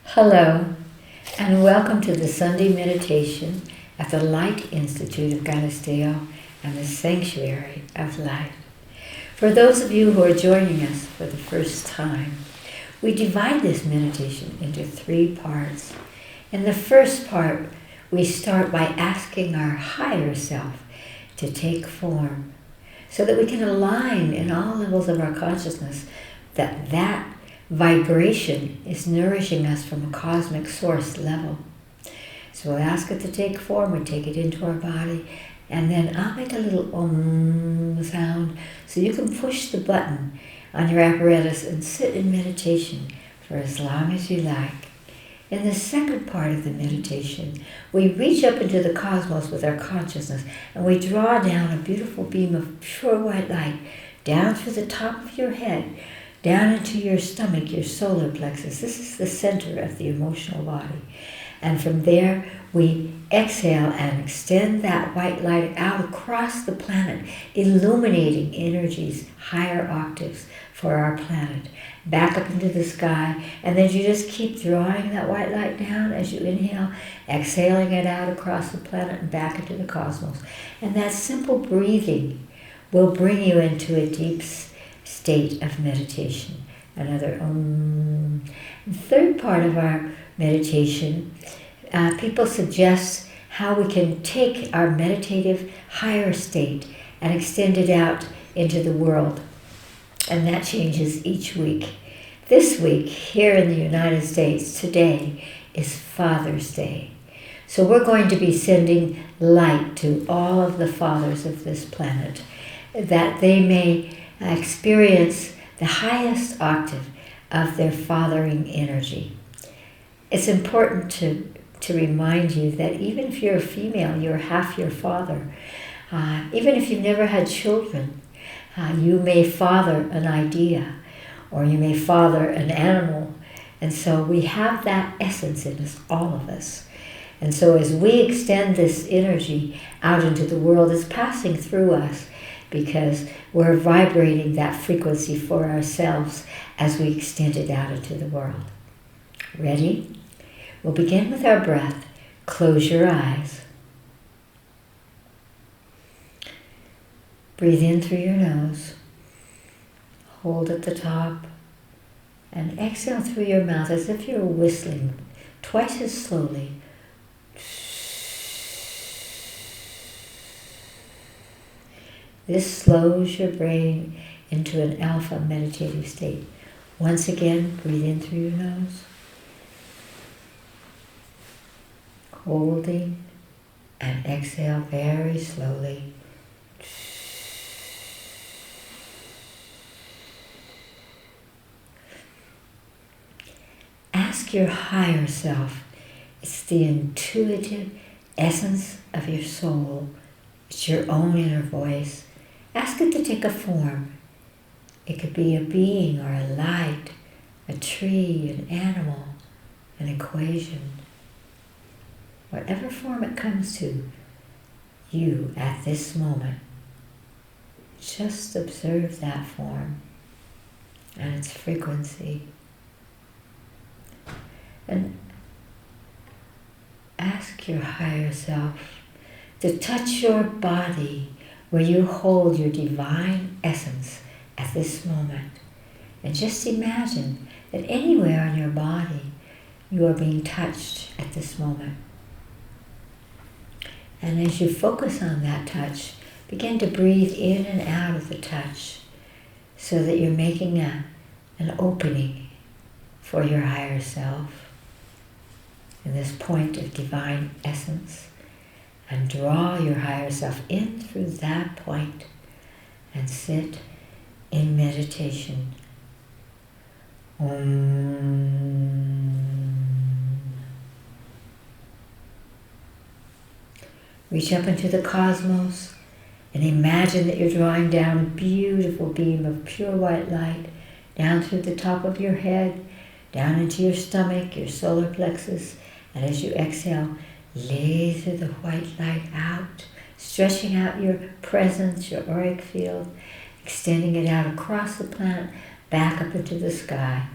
Hello, and welcome to the Sunday meditation at the Light Institute of Galisteo and the Sanctuary of Light. For those of you who are joining us for the first time, we divide this meditation into 3 parts. In the first part, we start by asking our higher self to take form so that we can align in all levels of our consciousness that vibration is nourishing us from a cosmic source level. So we'll ask it to take form, we take it into our body, and then I'll make a little sound so you can push the button on your apparatus and sit in meditation for as long as you like. In the second part of the meditation, we reach up into the cosmos with our consciousness and we draw down a beautiful beam of pure white light down through the top of your head, down into your stomach, your solar plexus. This is the center of the emotional body. And from there, we exhale and extend that white light out across the planet, illuminating energies, higher octaves for our planet, back up into the sky. And then you just keep drawing that white light down as you inhale, exhaling it out across the planet and back into the cosmos. And that simple breathing will bring you into a deep state of meditation. Another The third part of our meditation, people suggest how we can take our meditative higher state and extend it out into the world. And that changes each week. This week, here in the United States, today is Father's Day. So we're going to be sending light to all of the fathers of this planet, that they may experience the highest octave of their fathering energy. It's important to remind you that even if you're a female, you're half your father. Even if you've never had children, you may father an idea, or you may father an animal. And so we have that essence in us, all of us. And so as we extend this energy out into the world, it's passing through us, because we're vibrating that frequency for ourselves as we extend it out into the world. Ready? We'll begin with our breath. Close your eyes. Breathe in through your nose. Hold at the top. And exhale through your mouth as if you're whistling, twice as slowly. This slows your brain into an alpha meditative state. Once again, breathe in through your nose. Holding and exhale very slowly. Ask your higher self. It's the intuitive essence of your soul. It's your own inner voice. Ask it to take a form. It could be a being or a light, a tree, an animal, an equation. Whatever form it comes to, you at this moment, just observe that form and its frequency. And ask your higher self to touch your body where you hold your divine essence at this moment. And just imagine that anywhere on your body you are being touched at this moment. And as you focus on that touch, begin to breathe in and out of the touch so that you're making an opening for your higher self in this point of divine essence. And draw your higher self in through that point and sit in meditation. Reach up into the cosmos and imagine that you're drawing down a beautiful beam of pure white light down through the top of your head, down into your stomach, your solar plexus, and as you exhale, laser the white light out, stretching out your presence, your auric field, extending it out across the planet, back up into the sky.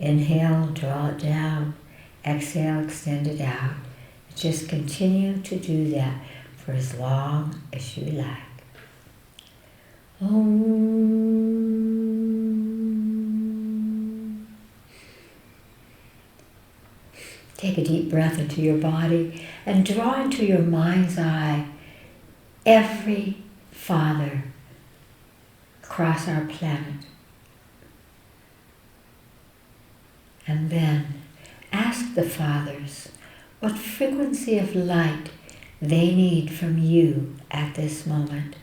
Inhale, draw it down. Exhale, extend it out. Just continue to do that for as long as you like. Om. Take a deep breath into your body and draw into your mind's eye every father across our planet. And then ask the fathers what frequency of light they need from you at this moment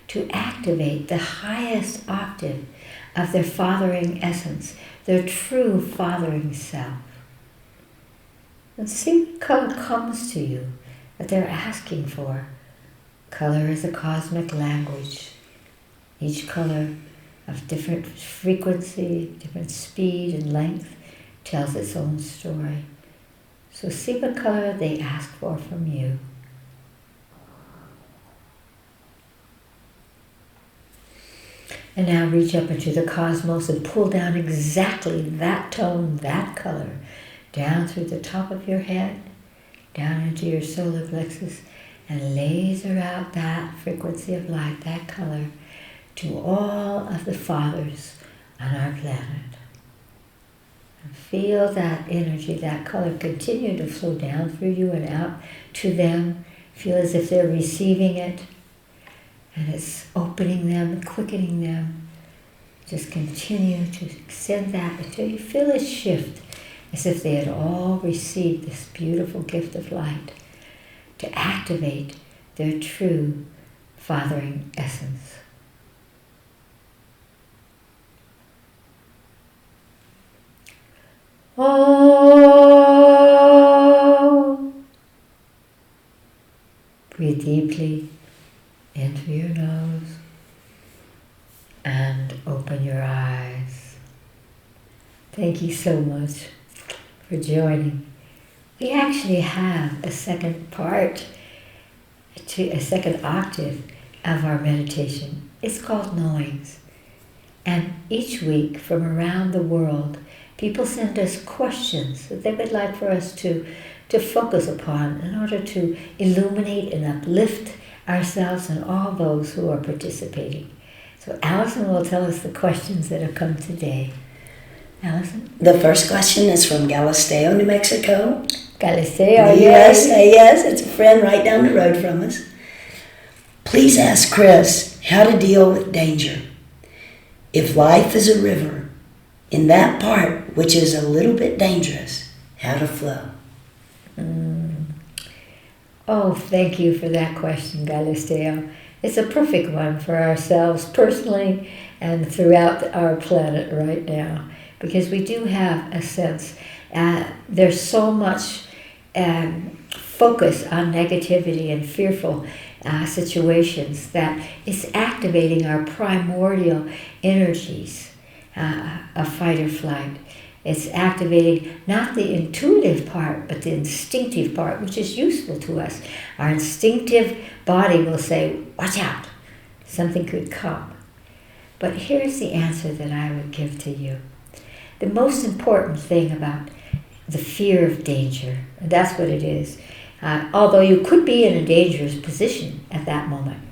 to activate the highest octave of their fathering essence, their true fathering self. And see what color comes to you that they're asking for. Color is a cosmic language. Each color of different frequency, different speed and length tells its own story. So see what color they ask for from you. And now reach up into the cosmos and pull down exactly that tone, that color, down through the top of your head, down into your solar plexus, and laser out that frequency of light, that color, to all of the fathers on our planet. And feel that energy, that color continue to flow down through you and out to them. Feel as if they're receiving it. And it's opening them, quickening them. Just continue to extend that until you feel a shift, as if they had all received this beautiful gift of light to activate their true fathering essence. Oh. Breathe deeply in through your nose and open your eyes. Thank you so much for joining. We actually have a second part, a second octave of our meditation. It's called Knowings. And each week from around the world, people send us questions that they would like for us to focus upon in order to illuminate and uplift ourselves and all those who are participating. So Allison will tell us the questions that have come today. Allison? The first question is from Galisteo, New Mexico. Galisteo, U.S.A. Yes, it's a friend right down the road from us. Please ask Chris how to deal with danger. If life is a river, in that part which is a little bit dangerous, how to flow. Oh, thank you for that question, Galisteo. It's a perfect one for ourselves personally and throughout our planet right now, because we do have a sense, there's so much focus on negativity and fearful situations that it's activating our primordial energies of fight or flight. It's activating not the intuitive part, but the instinctive part, which is useful to us. Our instinctive body will say, watch out, something could come. But here's the answer that I would give to you. The most important thing about the fear of danger, and that's what it is, although you could be in a dangerous position at that moment.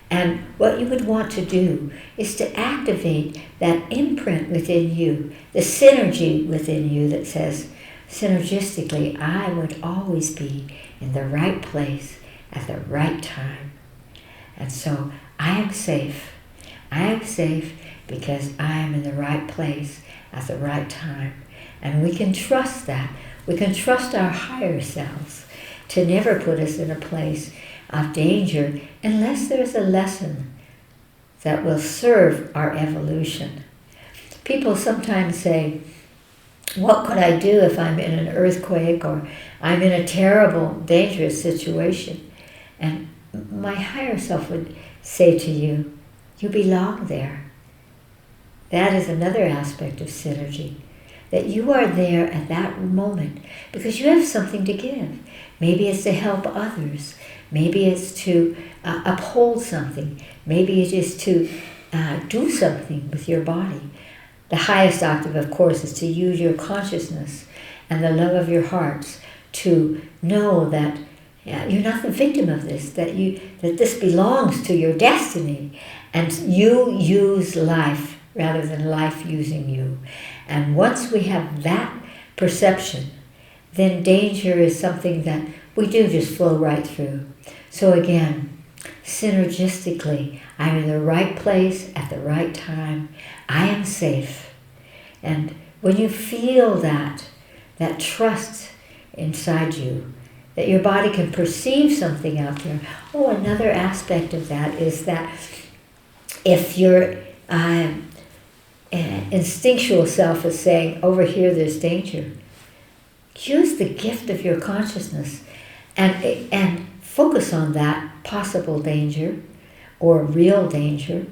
And what you would want to do is to activate that imprint within you, the synergy within you that says, synergistically, I would always be in the right place at the right time. And so I am safe. I am safe because I am in the right place at the right time. And we can trust that. We can trust our higher selves to never put us in a place of danger unless there's a lesson that will serve our evolution. People sometimes say, what could I do if I'm in an earthquake or I'm in a terrible, dangerous situation? And my higher self would say to you, you belong there. That is another aspect of synergy, that you are there at that moment because you have something to give. Maybe it's to help others. Maybe it's to uphold something. Maybe it is to do something with your body. The highest octave, of course, is to use your consciousness and the love of your hearts to know that you're not the victim of this, that this belongs to your destiny, and you use life rather than life using you. And once we have that perception, then danger is something that we do just flow right through. So again, synergistically, I'm in the right place at the right time. I am safe. And when you feel that trust inside you, that your body can perceive something out there. Oh, another aspect of that is that if your instinctual self is saying, over here there's danger, use the gift of your consciousness and focus on that possible danger or real danger,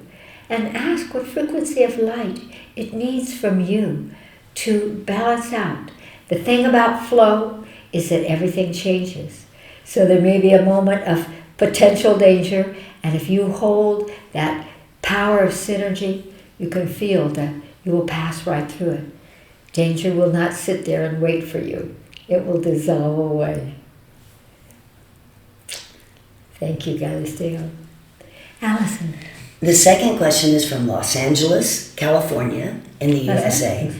and ask what frequency of light it needs from you to balance out. The thing about flow is that everything changes. So there may be a moment of potential danger, and if you hold that power of synergy, you can feel that you will pass right through it. Danger will not sit there and wait for you. It will dissolve away. Thank you, Galisteo. Allison. The second question is from Los Angeles, California, in the USA.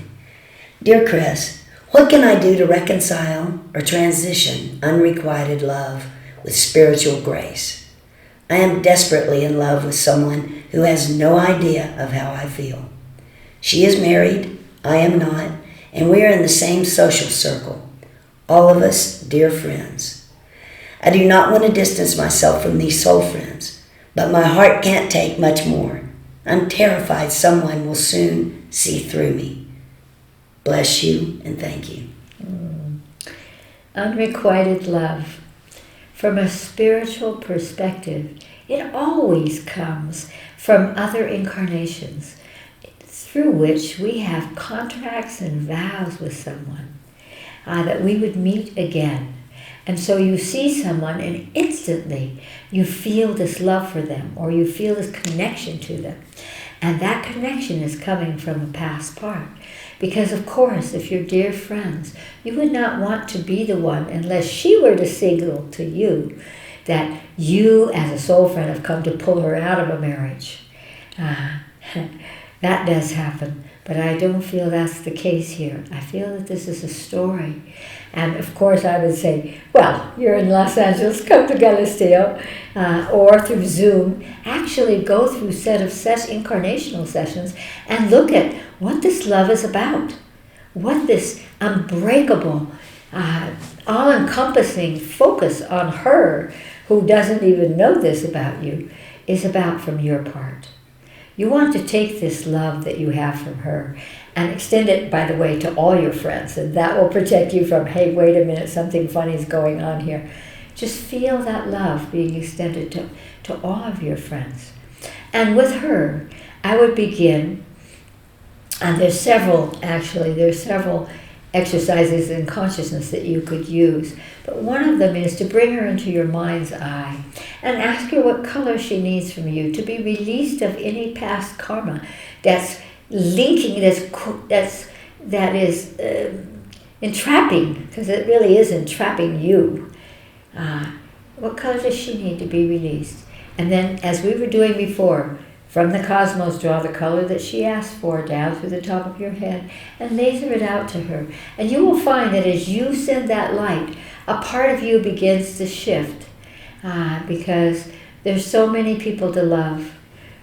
Dear Chris, what can I do to reconcile or transition unrequited love with spiritual grace? I am desperately in love with someone who has no idea of how I feel. She is married, I am not, and we are in the same social circle. All of us dear friends. I do not want to distance myself from these soul friends, but my heart can't take much more. I'm terrified someone will soon see through me. Bless you and thank you. Unrequited love. From a spiritual perspective, it always comes from other incarnations through which we have contracts and vows with someone that we would meet again. And so you see someone and instantly you feel this love for them, or you feel this connection to them. And that connection is coming from a past part. Because of course, if you're dear friends, you would not want to be the one unless she were to signal to you that you as a soul friend have come to pull her out of a marriage. That does happen, but I don't feel that's the case here. I feel that this is a story. And of course I would say, well, you're in Los Angeles, come to Galisteo, or through Zoom. Actually go through incarnational sessions and look at what this love is about. What this unbreakable, all-encompassing focus on her, who doesn't even know this about you, is about from your part. You want to take this love that you have from her and extend it, by the way, to all your friends. And that will protect you from, hey, wait a minute, something funny is going on here. Just feel that love being extended to all of your friends. And with her, I would begin, and there's several exercises in consciousness that you could use. But one of them is to bring her into your mind's eye and ask her what color she needs from you to be released of any past karma that's linking, that is entrapping, because it really is entrapping you. What color does she need to be released? And then, as we were doing before, from the cosmos, draw the color that she asked for down through the top of your head and laser it out to her. And you will find that as you send that light, a part of you begins to shift because there's so many people to love.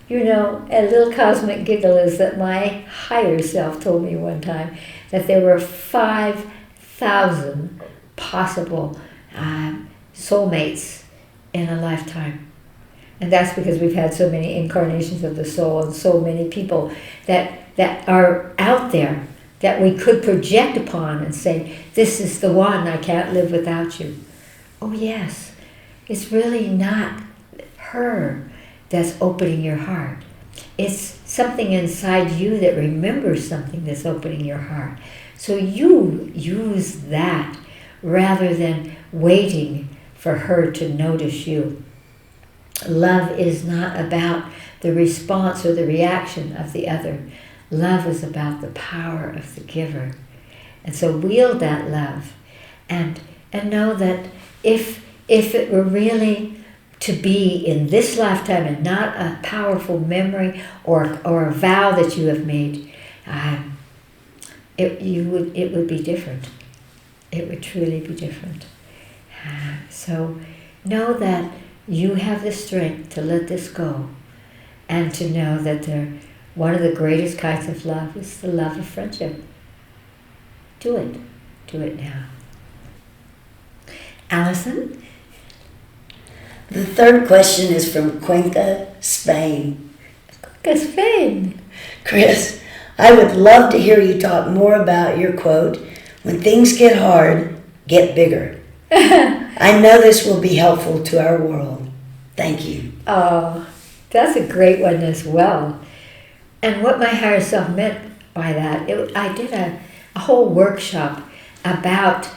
You know, a little cosmic giggle is that my higher self told me one time that there were 5,000 possible soulmates in a lifetime. And that's because we've had so many incarnations of the soul and so many people that are out there that we could project upon and say, this is the one, I can't live without you. Oh yes, it's really not her that's opening your heart. It's something inside you that remembers something that's opening your heart. So you use that rather than waiting for her to notice you. Love is not about the response or the reaction of the other. Love is about the power of the giver. And so wield that love and know that if it were really to be in this lifetime and not a powerful memory or a vow that you have made, it would be different. It would truly be different. So know that you have the strength to let this go, and to know that one of the greatest kinds of love is the love of friendship. Do it. Do it now. Allison? The third question is from Cuenca, Spain. Cuenca, Spain. Chris, I would love to hear you talk more about your quote, "When things get hard, get bigger." I know this will be helpful to our world. Thank you. Oh, that's a great one as well. And what my higher self meant by that, I did a whole workshop about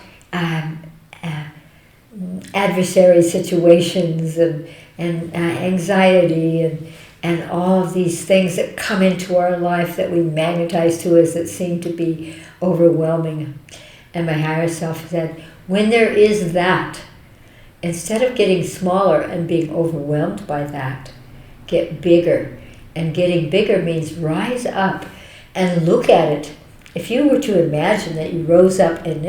adversary situations and anxiety and all of these things that come into our life that we magnetize to us that seem to be overwhelming. And my higher self said, when there is that, instead of getting smaller and being overwhelmed by that, get bigger. And getting bigger means rise up and look at it. If you were to imagine that you rose up and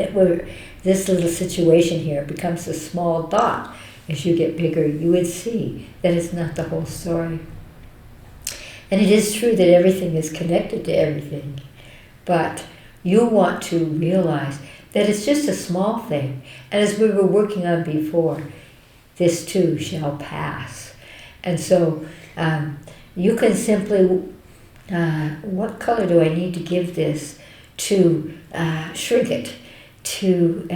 this little situation here becomes a small dot, as you get bigger, you would see that it's not the whole story. And it is true that everything is connected to everything, but you want to realize that it's just a small thing. And as we were working on before, this too shall pass. And so you can simply, what color do I need to give this to shrink it, to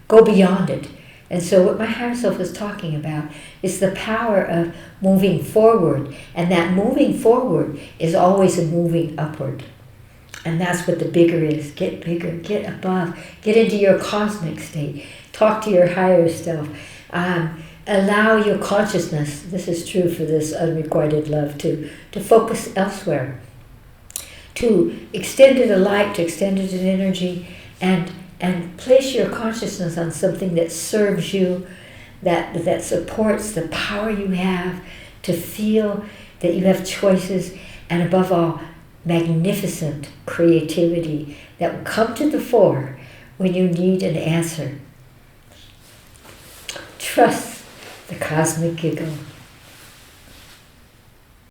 go beyond it? And so what my higher self is talking about is the power of moving forward. And that moving forward is always a moving upward. And that's what the bigger is. Get bigger, get above, get into your cosmic state. Talk to your higher self. Allow your consciousness, this is true for this unrequited love too, to focus elsewhere. To extend it a light, to extend it an energy, and place your consciousness on something that serves you, that supports the power you have to feel that you have choices, and above all, magnificent creativity that will come to the fore when you need an answer. Trust the cosmic giggle.